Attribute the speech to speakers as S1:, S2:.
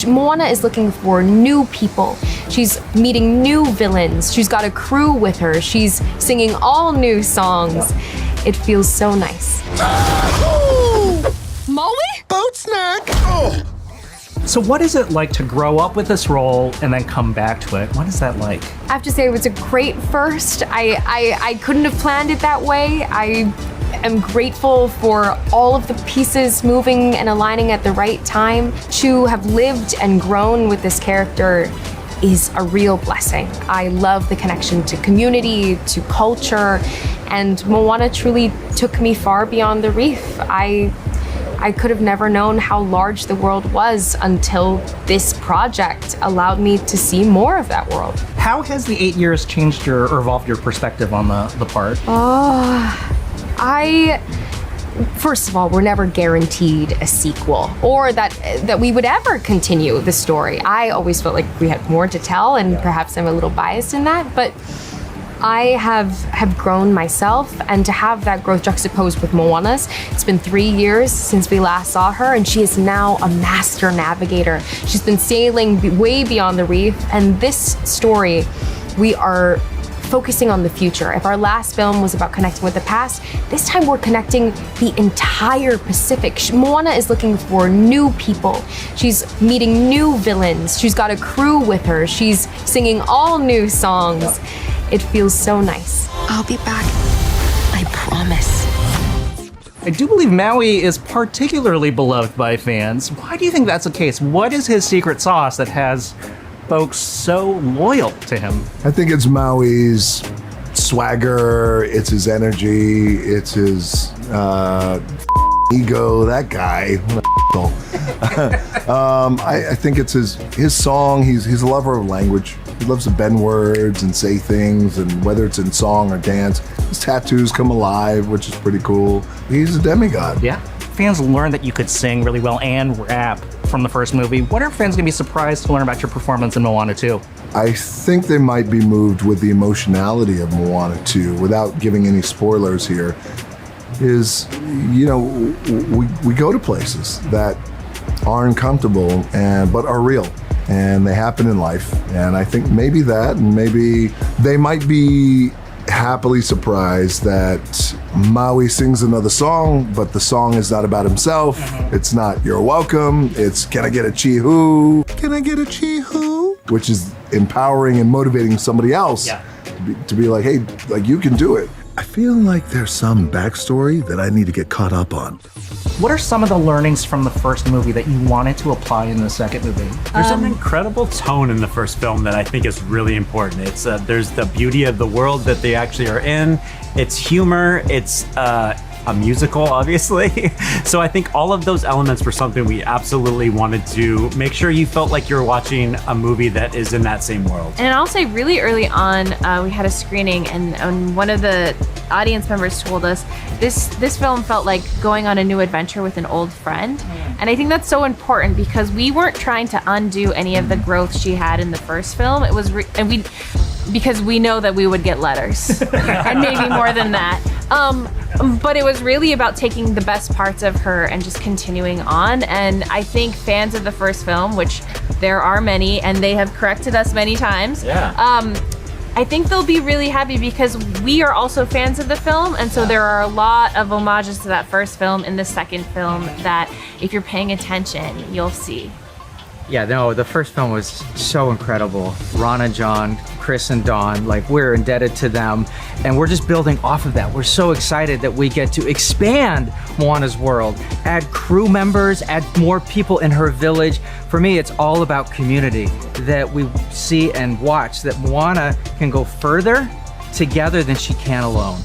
S1: Moana is looking for new people. She's meeting new villains. She's got a crew with her. She's singing all new songs. It feels so nice.
S2: Maui?
S3: Boat snack! Oh.
S4: So what is it like to grow up with this role and then come back to it? What is that like?
S1: I have to say it was a great first. I couldn't have planned it that way. I am grateful for all of the pieces moving and aligning at the right time. To have lived and grown with this character is a real blessing. I love the connection to community, to culture, and Moana truly took me far beyond the reef. I could have never known how large the world was until this project allowed me to see more of that world.
S4: How has the 8 years changed or evolved your perspective on the part?
S1: First of all, we're never guaranteed a sequel or that we would ever continue the story. I always felt like we had more to tell, and perhaps I'm a little biased in that, but I have grown myself, and to have that growth juxtaposed with Moana's, it's been 3 years since we last saw her, and she is now a master navigator. She's been sailing way beyond the reef, and this story, we are focusing on the future. If our last film was about connecting with the past, this time we're connecting the entire Pacific. Moana is looking for new people. She's meeting new villains. She's got a crew with her. She's singing all new songs. It feels so nice.
S2: I'll be back. I promise.
S4: I do believe Maui is particularly beloved by fans. Why do you think that's the case? What is his secret sauce that has folks so loyal to him?
S3: I think it's Maui's swagger, it's his energy, it's his ego, that guy. I think it's his song. He's a lover of language. He loves to bend words and say things, and whether it's in song or dance, his tattoos come alive, which is pretty cool. He's a demigod.
S4: Yeah. Fans learned that you could sing really well and rap from the first movie. What are fans gonna be surprised to learn about your performance in Moana 2?
S3: I think they might be moved with the emotionality of Moana 2, without giving any spoilers here, is, you know, we go to places that aren't comfortable but are real, and they happen in life. And I think maybe that, and maybe they might be happily surprised that Maui sings another song, but the song is not about himself. It's not "You're welcome." It's "Can I get a chee-hoo? Can I get a chee-hoo?" Which is empowering and motivating somebody else to be like, hey, like, you can do it. I feel like there's some backstory that I need to get caught up on.
S4: What are some of the learnings from the first movie that you wanted to apply in the second movie?
S5: There's an incredible tone in the first film that I think is really important. It's there's the beauty of the world that they actually are in. It's humor. It's a musical, obviously. So I think all of those elements were something we absolutely wanted to make sure you felt like you're watching a movie that is in that same world.
S6: And I'll say really early on, we had a screening, and one of the audience members told us this film felt like going on a new adventure with an old friend. And I think that's so important, because we weren't trying to undo any of the growth she had in the first film. It was because we know that we would get letters and maybe more than that. But it was really about taking the best parts of her and just continuing on. And I think fans of the first film, which there are many, and they have corrected us many times, I think they'll be really happy, because we are also fans of the film, and so there are a lot of homages to that first film in the second film that, if you're paying attention, you'll see.
S7: Yeah, no, the first film was so incredible. Ron and John, Chris and Dawn, like, we're indebted to them, and we're just building off of that. We're so excited that we get to expand Moana's world, add crew members, add more people in her village. For me, it's all about community, that we see and watch that Moana can go further together than she can alone.